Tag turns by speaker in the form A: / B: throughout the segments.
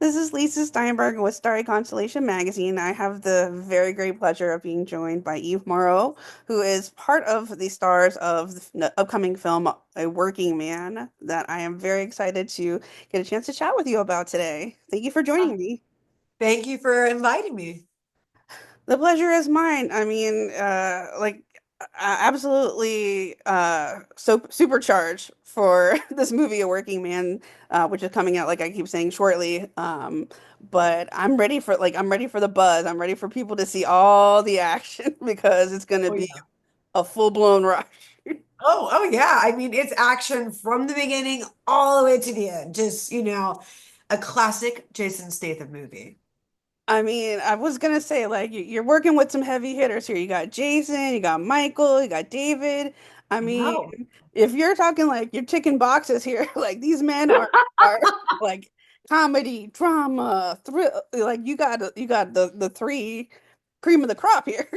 A: This is Lisa Steinberg with Starry Constellation Magazine. I have the very great pleasure of being joined by Eve Mauro, who is part of the stars of the upcoming film A Working Man that I am very excited to get a chance to chat with you about today. Thank you for
B: Uh,
A: joining me.
B: Thank you for inviting me.
A: The pleasure is mine. I mean, absolutely so supercharged for this movie, A Working Man, which is coming out, like I keep saying, shortly. But I'm ready for the buzz. I'm ready for people to see all the action because it's going to
B: Oh
A: be
B: yeah.
A: a full-blown rush.
B: Oh yeah. I mean, it's action from the beginning all the way to the end. Just, a classic Jason Statham movie.
A: I mean, I was gonna say, like, you're working with some heavy hitters here. You got Jason, you got Michael, you got David. I
B: I
A: mean,
B: know.
A: if you're talking like you're ticking boxes here, like these men are like comedy, drama, thrill. Like you got the three cream of the crop here.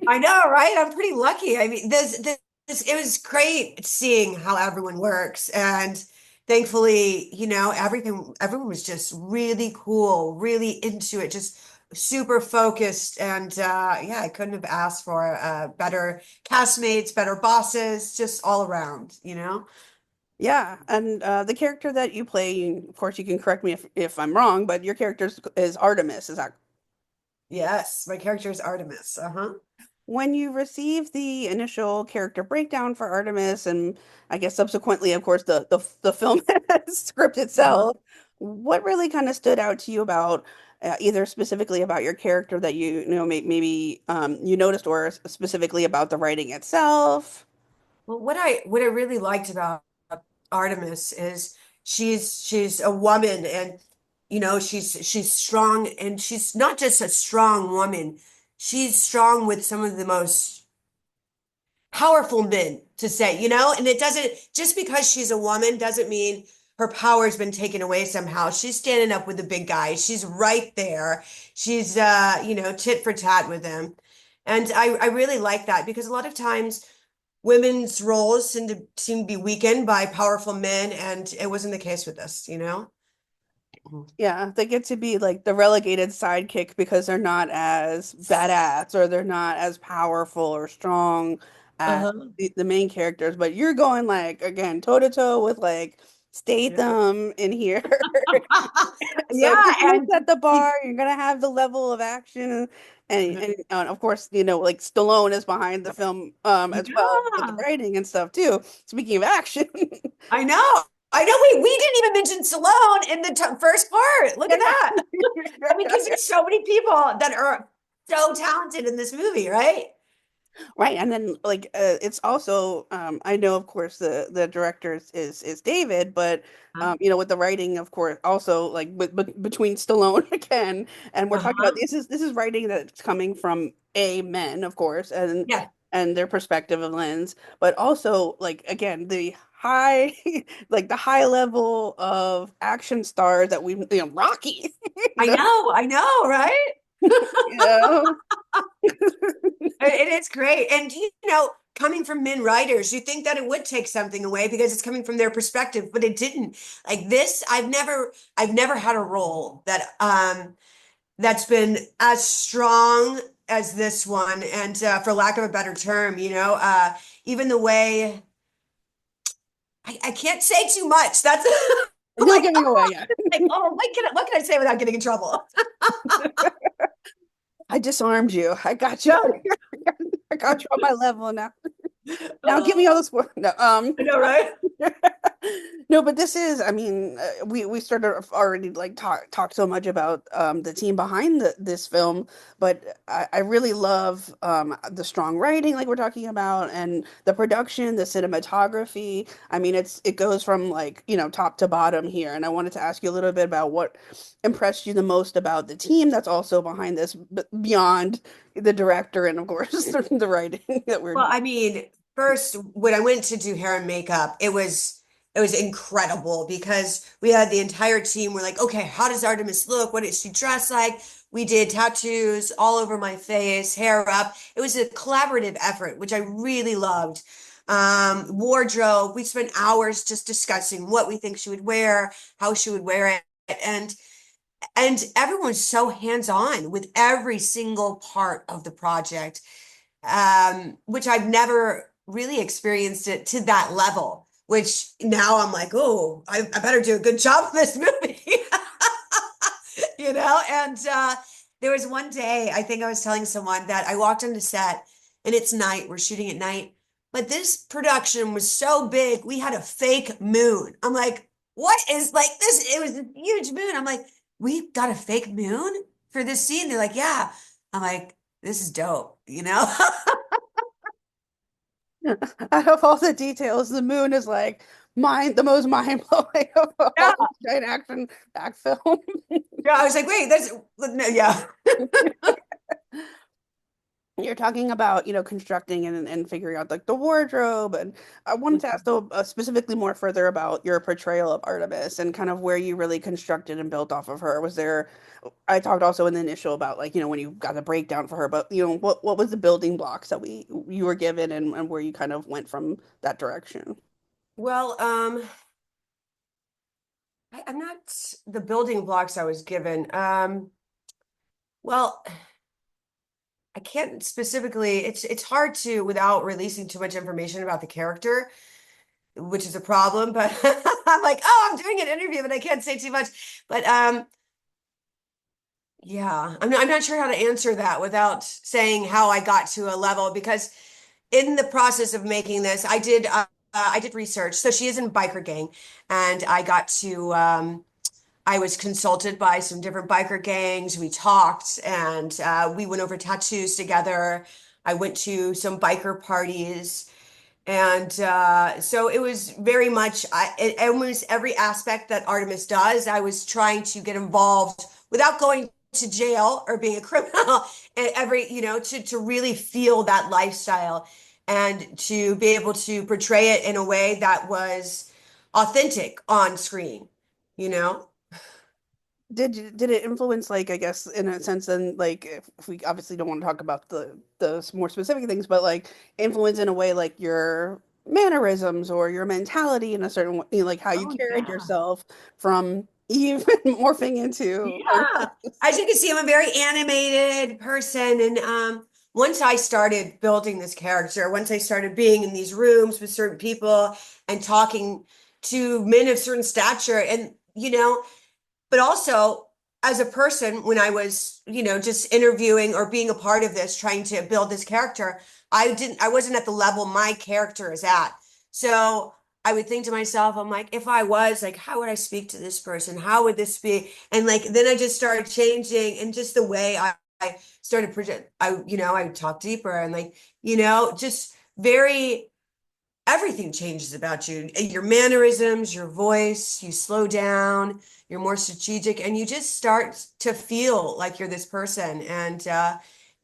B: I know, right? I'm pretty lucky. I mean, it was great seeing how everyone works. And thankfully, everyone was just really cool, really into it, just super focused. And yeah, I couldn't have asked for better castmates, better bosses, just all around.
A: Yeah, and the character that you play, of course, you can correct me if I'm wrong, but your character is Artemis. Is that
B: Yes, my character is Artemis. Uh-huh.
A: when you receive the initial character breakdown for Artemis, and I guess subsequently, of course, the film script
B: Uh-huh.
A: itself, what really kind of stood out to you about either specifically about your character that maybe you noticed, or specifically about the writing itself?
B: Well, what I really liked about Artemis is she's a woman and she's strong and she's not just a strong woman. She's strong with some of the most powerful men to say, and it doesn't just because she's a woman doesn't mean her power's been taken away somehow. She's standing up with the big guys. She's right there. She's tit for tat with them. And I really like that because a lot of times women's roles seem to be weakened by powerful men, and it wasn't the case with this.
A: Yeah, they get to be like the relegated sidekick because they're not as badass or they're not as powerful or strong as
B: Uh-huh.
A: the main characters. But you're going like again toe to toe with like
B: Yeah.
A: Statham in here. So
B: Yeah,
A: you're gonna
B: and
A: set the bar, you're gonna have the level of action and of course, like Stallone is behind the film as well with the
B: yeah,
A: writing and stuff too. Speaking of action.
B: I know. I know we didn't even mention Stallone in the first part. Look at that. I mean, because there's so many people that are so talented in this movie, right?
A: Right, and then like it's also I know of course the director is David, but with the writing of course also like between Stallone again, and we're talking about
B: Uh-huh.
A: this is writing that's coming from a men of course
B: Yeah,
A: and their perspective and lens, but also like again the high like the high level of action stars that we Rocky, you know,
B: I know, right?
A: you know.
B: It is great. And coming from men writers, you think that it would take something away because it's coming from their perspective, but it didn't. Like this, I've never had a role that's been as strong as this one. And for lack of a better term, even the way I can't say too much. That's
A: No
B: like,
A: giving away, yeah.
B: like, oh, what can I say without getting in trouble?
A: I disarmed you. I got you.
B: No.
A: I got you on my level now. Now give me all
B: Oh,
A: the sport. No,
B: I know, right?
A: no, but this is, I mean, we started already like talk so much about the team behind this film, but I really love the strong writing like we're talking about and the production, the cinematography. I mean, it goes from like, top to bottom here. And I wanted to ask you a little bit about what impressed you the most about the team that's also behind this, beyond the director and of course the writing that we're
B: Well, I mean, first when I went to do hair and makeup, it was incredible because we had the entire team. We're like, okay, how does Artemis look? What does she dress like? We did tattoos all over my face, hair up. It was a collaborative effort, which I really loved. Wardrobe, we spent hours just discussing what we think she would wear, how she would wear it. And And everyone's so hands-on with every single part of the project, which I've never really experienced it to that level. Which now I'm like, oh, I better do a good job of this movie. And there was one day, I think I was telling someone that I walked onto set and it's night, we're shooting at night, but this production was so big, we had a fake moon. I'm like, what is like this? It was a huge moon. I'm like, we got a fake moon for this scene. They're like, yeah. I'm like, this is dope.
A: Out of all the details, the moon is like the most mind blowing of
B: Yeah.
A: all this giant action act film.
B: Yeah. I was like, wait, that's no, yeah.
A: You're talking about, constructing and figuring out like the wardrobe. And I wanted to ask though specifically more further about your portrayal of Artemis and kind of where you really constructed and built off of her. I talked also in the initial about like, when you got the breakdown for her, but what was the building blocks that you were given and where you kind of went from that direction?
B: Well, I'm not the building blocks I was given. Well, I can't specifically, it's hard to without releasing too much information about the character, which is a problem, but I'm like, oh, I'm doing an interview, but I can't say too much. But yeah, I'm not sure how to answer that without saying how I got to a level because in the process of making this, I did research. So she is in a biker gang, and I was consulted by some different biker gangs. We talked and we went over tattoos together. I went to some biker parties. And so it was very much, almost every aspect that Artemis does, I was trying to get involved without going to jail or being a criminal, and to really feel that lifestyle and to be able to portray it in a way that was authentic on screen, you know?
A: Did it influence, like, I guess in a sense, then, like, if we obviously don't want to talk about the more specific things, but like influence in a way like your mannerisms or your mentality in a certain way, like how you
B: Oh,
A: carried
B: yeah.
A: yourself from Eve morphing into
B: Yeah.
A: Artemis?
B: As you can see, I'm a very animated person. And once I started building this character, once I started being in these rooms with certain people and talking to men of certain stature, and, but also as a person, when I was, just interviewing or being a part of this, trying to build this character, I wasn't at the level my character is at. So I would think to myself, I'm like, if I was like, how would I speak to this person? How would this be? And like, then I just started changing and just the way I started project, I would talk deeper and like, just very everything changes about you. Your mannerisms, your voice, you slow down, you're more strategic, and you just start to feel like you're this person. And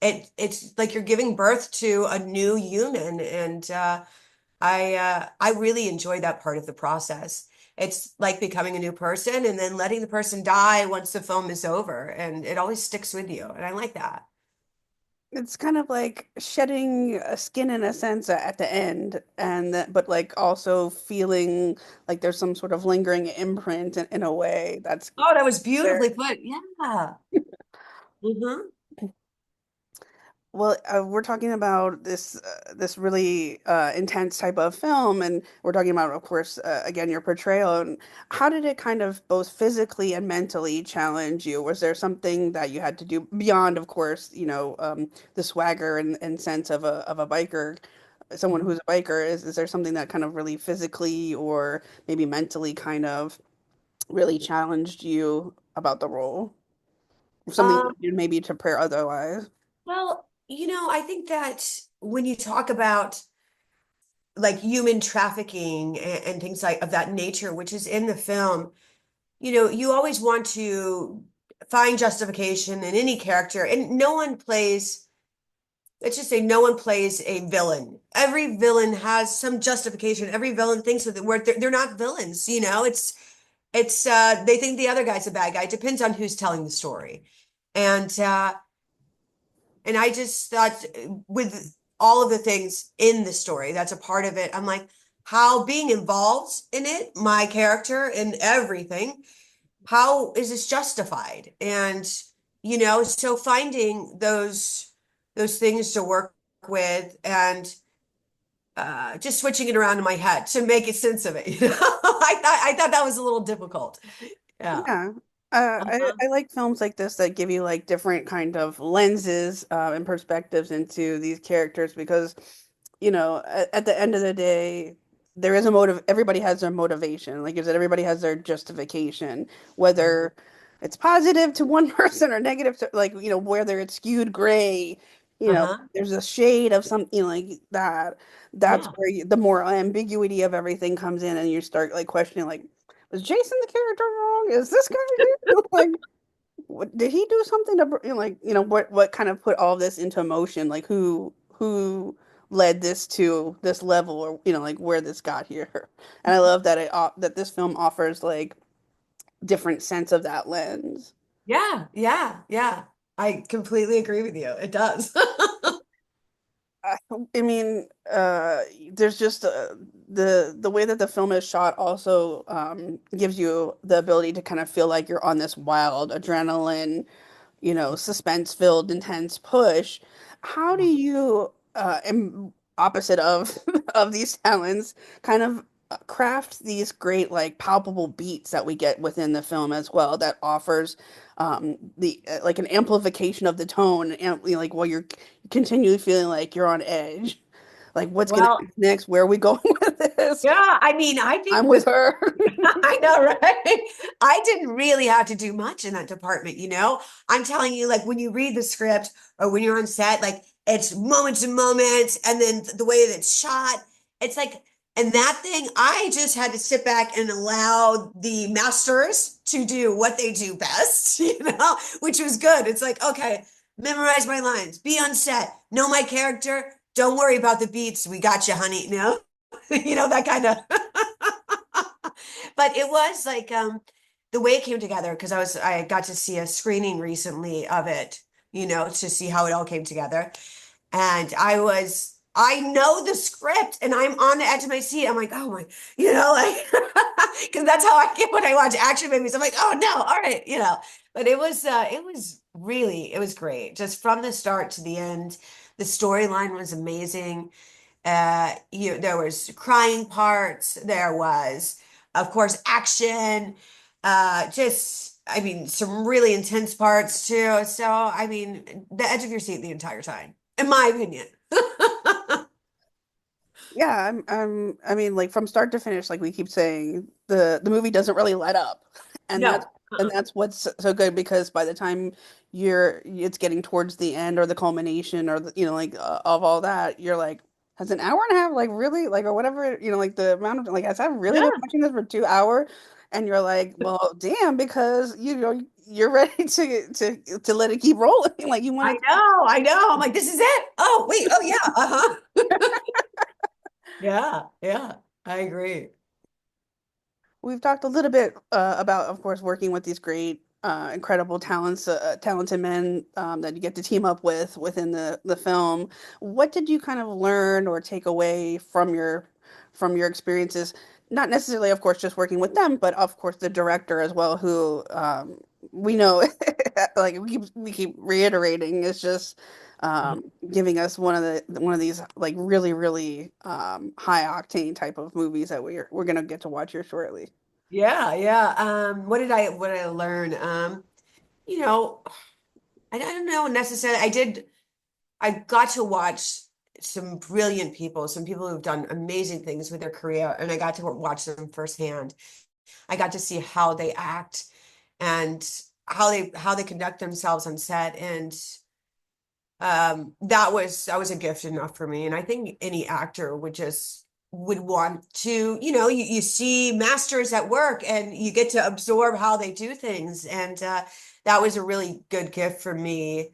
B: it's like you're giving birth to a new human. And I really enjoy that part of the process. It's like becoming a new person and then letting the person die once the film is over, and it always sticks with you. And I like that.
A: It's kind of like shedding a skin in a sense at the end, but like also feeling like there's some sort of lingering imprint in a way that's
B: Oh, that was
A: there.
B: beautifully put. Yeah. Hmm.
A: Well, we're talking about this really intense type of film, and we're talking about, of course, again, your portrayal. And how did it kind of both physically and mentally challenge you? Was there something that you had to do beyond, of course, the swagger and sense of a biker, someone who's a biker? Is there something that kind of really physically or maybe mentally kind of really challenged you about the role? Something
B: Um,
A: you did maybe to prepare otherwise?
B: Well, I think that when you talk about like human trafficking and things like of that nature, which is in the film, you always want to find justification in any character, and no one plays, let's just say no one plays a villain. Every villain has some justification. Every villain thinks with it where they're not villains, it's they think the other guy's a bad guy. It depends on who's telling the story. And I just thought with all of the things in the story, that's a part of it. I'm like, how being involved in it, my character and everything, how is this justified? And so finding those things to work with and just switching it around in my head to make a sense of it. I thought that was a little difficult. Yeah.
A: Yeah.
B: Uh-huh.
A: I like films like this that give you like different kind of lenses and perspectives into these characters because, at the end of the day, there is a motive. Everybody has their motivation. Like you said, everybody has their justification, whether it's positive to one person or negative to like, whether it's skewed gray,
B: Uh-huh.
A: there's a shade of something like that. That's
B: Yeah.
A: where the more ambiguity of everything comes in and you start like questioning like was Jason the character wrong? Is this guy here? Like, did he do something to, what kind of put all this into motion? Like, who led this to this level, or like where this got here? And I love that that this film offers like different sense of that lens.
B: Yeah. Yeah. Yeah. I completely agree with you. It does.
A: I, I mean, there's just the way that the film is shot also gives you the ability to kind of feel like you're on this wild adrenaline suspense-filled, intense push. How do you, opposite of of these talents, kind of craft these great, like palpable beats that we get within the film as well that offers the like an amplification of the tone and like while you're continually feeling like you're on edge. Like what's gonna
B: Well,
A: happen next? Where are we going with this?
B: yeah, I mean, I
A: I'm
B: think
A: with
B: the
A: her.
B: I know, right? I didn't really have to do much in that department. I'm telling you, like when you read the script or when you're on set, like it's moments and moments, and then the way that it's shot, it's like, and that thing, I just had to sit back and allow the masters to do what they do best, which was good. It's like, okay, memorize my lines, be on set, know my character, don't worry about the beats. We got you, honey. That kind of. But it was like the way it came together because I got to see a screening recently of it, to see how it all came together. And I know the script and I'm on the edge of my seat. I'm like, oh my, like because that's how I get when I watch action movies. I'm like, oh no, all right. But it was great. Just from the start to the end. The storyline was amazing. There was crying parts. There was, of course, action. I mean, some really intense parts too. So, I mean, the edge of your seat the entire time, in my opinion.
A: Yeah, I mean, like from start to finish, like we keep saying, the movie doesn't really let up, and that's
B: No.
A: and that's what's so good because by the time it's getting towards the end or the culmination or like of all that, you're like, has an hour and a half like really like or whatever like the amount of like has I really been
B: Yeah,
A: watching this for 2 hours? And you're like, well, damn, because you're ready to let it keep rolling, like you want
B: I
A: it.
B: know. I know. I'm like, this is it. Oh, wait. Oh, yeah. Uh-huh. Yeah. Yeah. I agree.
A: We've talked a little bit about, of course, working with these great, incredible talented men that you get to team up with within the film. What did you kind of learn or take away from your experiences? Not necessarily, of course, just working with them, but of course the director as well, who we know, like we keep reiterating, is just giving us one of these like really high octane type of movies that we're gonna get to watch here shortly.
B: Yeah. Yeah. What did I learn? You know, I don't know necessarily. I got to watch some brilliant people, some people who've done amazing things with their career, and I got to watch them firsthand. I got to see how they act and how they conduct themselves on set, and that was a gift enough for me. And I think any actor would want to, you see masters at work and you get to absorb how they do things, and that was a really good gift for me.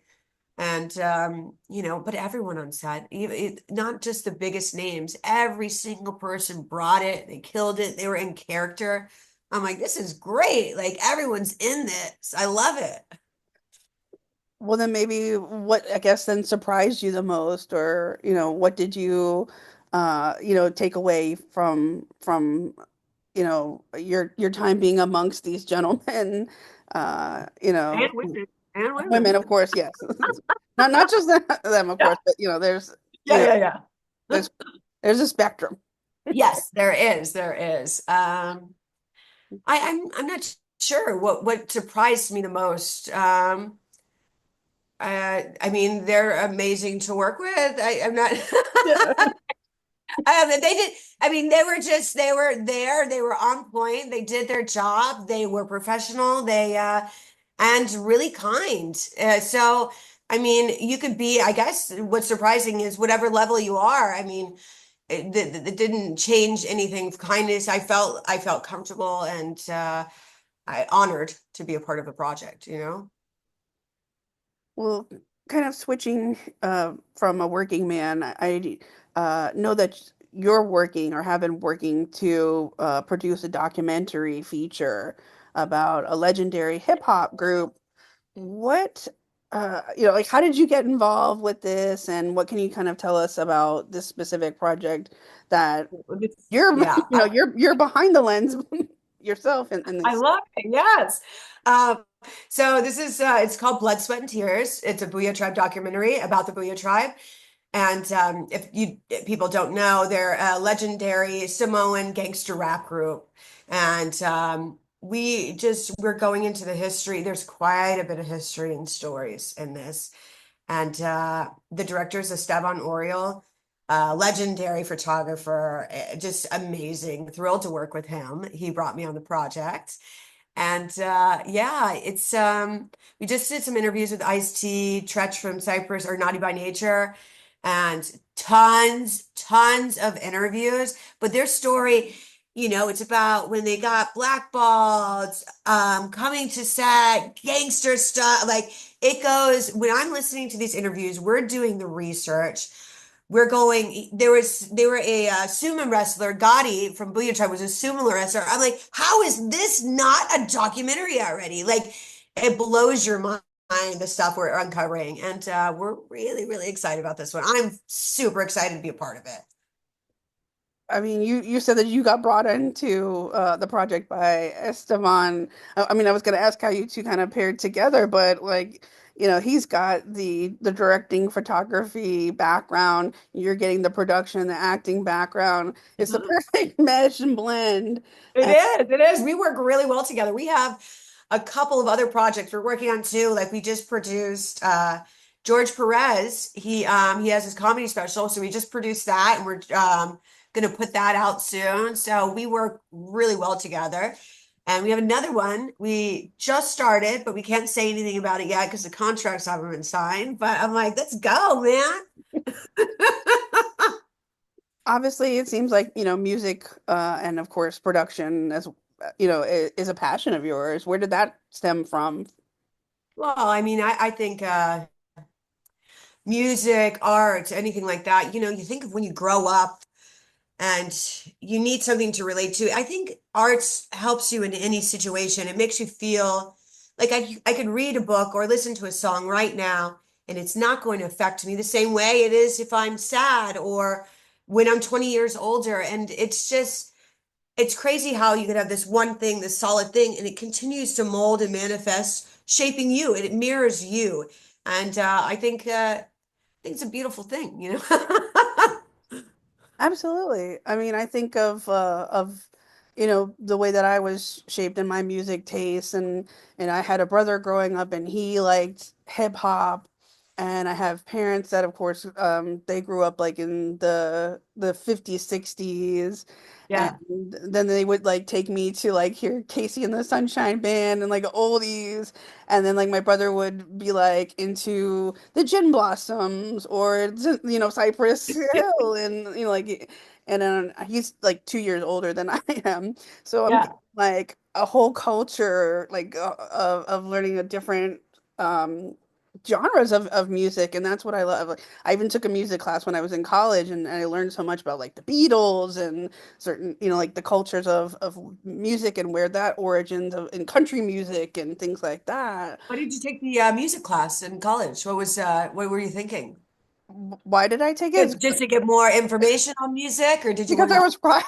B: And but everyone on set, not just the biggest names, every single person brought it. They killed it. They were in character. I'm like, this is great. Like everyone's in this. I love it.
A: Well, then maybe what I guess then surprised you the most, or what did you take away from your time being amongst these gentlemen,
B: And women. And
A: women,
B: women.
A: of course, yes. Not just them, of
B: Yeah.
A: course, but there's you
B: Yeah,
A: know
B: yeah, yeah.
A: there's there's a spectrum.
B: Yes, there is. There is. I'm not sure what surprised me the most. I mean, they're amazing to work with. I'm not.
A: Yeah.
B: They did. I mean, they were there. They were on point. They did their job. They were professional. And really kind. I mean, you could be. I guess what's surprising is whatever level you are. I mean, it didn't change anything. Kindness. I felt comfortable and I honored to be a part of the project. You know.
A: Well, kind of switching from a working man, I know that you're working or have been working to produce a documentary feature about a legendary hip hop group. What, like, how did you get involved with this, and what can you kind of tell us about this specific project that you're,
B: Yeah.
A: you're behind the lens yourself in
B: I
A: this?
B: love it. Yes. Um, so this is it's called Blood, Sweat, and Tears. It's a Boo-Yaa Tribe documentary about the Boo-Yaa Tribe. And if people don't know, they're a legendary Samoan gangster rap group. And we're going into the history. There's quite a bit of history and stories in this. And the director is Esteban Oriol, legendary photographer, just amazing. Thrilled to work with him. He brought me on the project. And yeah, it's we just did some interviews with Ice-T, Tretch from Cyprus, or Naughty by Nature, and tons of interviews. But their story, it's about when they got blackballed, coming to set, gangster stuff. Like it goes, when I'm listening to these interviews, we're doing the research. They were a sumo wrestler, Gotti from Booyah Tribe was a sumo wrestler. I'm like, how is this not a documentary already? Like, it blows your mind, the stuff we're uncovering. And we're really, really excited about this one. I'm super excited to be a part of it.
A: I mean, you said that you got brought into the project by Esteban. I mean, I was going to ask how you two kind of paired together, but like, he's got the directing photography background. You're getting the production, the acting background. It's the
B: Mhm.
A: perfect mesh and blend.
B: It
A: And
B: is. It is. We work really well together. We have a couple of other projects we're working on too. Like we just produced George Perez. He has his comedy special, so we just produced that and we're gonna put that out soon. So we work really well together. And we have another one we just started, but we can't say anything about it yet because the contracts haven't been signed. But I'm like, let's go, man.
A: obviously, it seems like, music and of course production as is a passion of yours. Where did that stem from?
B: Well, I mean, I think music, art, anything like that, you think of when you grow up and you need something to relate to. I think arts helps you in any situation. It makes you feel like I could read a book or listen to a song right now, and it's not going to affect me the same way it is if I'm sad or when I'm 20 years older. And it's crazy how you could have this one thing, this solid thing, and it continues to mold and manifest, shaping you, and it mirrors you. And I think it's a beautiful thing.
A: Absolutely. I mean, I think of the way that I was shaped in my music taste, and I had a brother growing up and he liked hip hop, and I have parents that of course they grew up like in the 50s, 60s, and
B: Yeah.
A: then they would like take me to like hear Casey and the Sunshine Band and like oldies, and then like my brother would be like into the Gin Blossoms or Cypress Hill, and like, and then he's like 2 years older than I am, so I'm getting
B: Yeah.
A: like a whole culture like of learning a different genres of music, and that's what I love. Like, I even took a music class when I was in college, and I learned so much about like the Beatles and certain like the cultures of music and where that origins of in country music and things like that.
B: Why did you take the music class in college? What were you thinking?
A: Why did I take it?
B: Just to get more information on music, or did you
A: Because
B: want
A: I
B: to?
A: was required.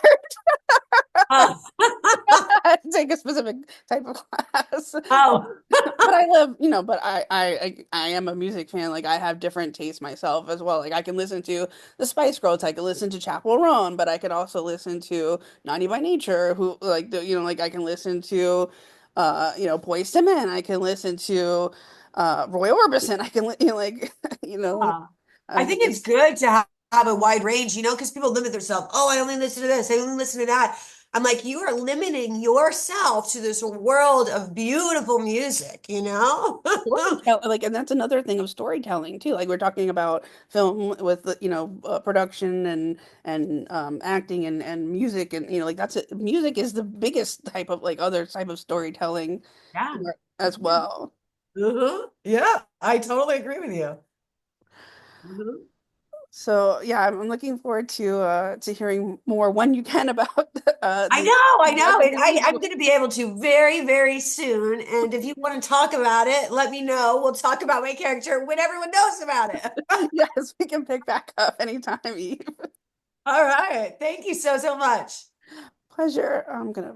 A: take a specific type of class.
B: Oh,
A: But I live, but I am a music fan. Like I have different tastes myself as well. Like I can listen to the Spice Girls, I can listen to Chappell Roan, but I could also listen to Naughty by Nature, who like like I can listen to Boyz II Men. I can listen to Roy Orbison. I can like
B: yeah. I
A: I
B: think it's good to have a wide range, because people limit themselves. Oh, I only listen to this. I only listen to that. I'm like, you are limiting yourself to this world of beautiful music, you know?
A: like, and that's another thing of storytelling too. Like we're talking about film with production and acting and music and like music is the biggest type of like other type of storytelling
B: Yeah.
A: as well.
B: Yeah, I totally agree with you. Mhm.
A: So yeah, I'm looking forward to hearing more when you can about the
B: I know. I'm going to be able to very, very soon. And if you want to talk about it, let me know. We'll talk about my character when everyone knows about it.
A: yes, we can pick back up anytime, Eve.
B: All right. Thank you so, so much.
A: Pleasure. I'm gonna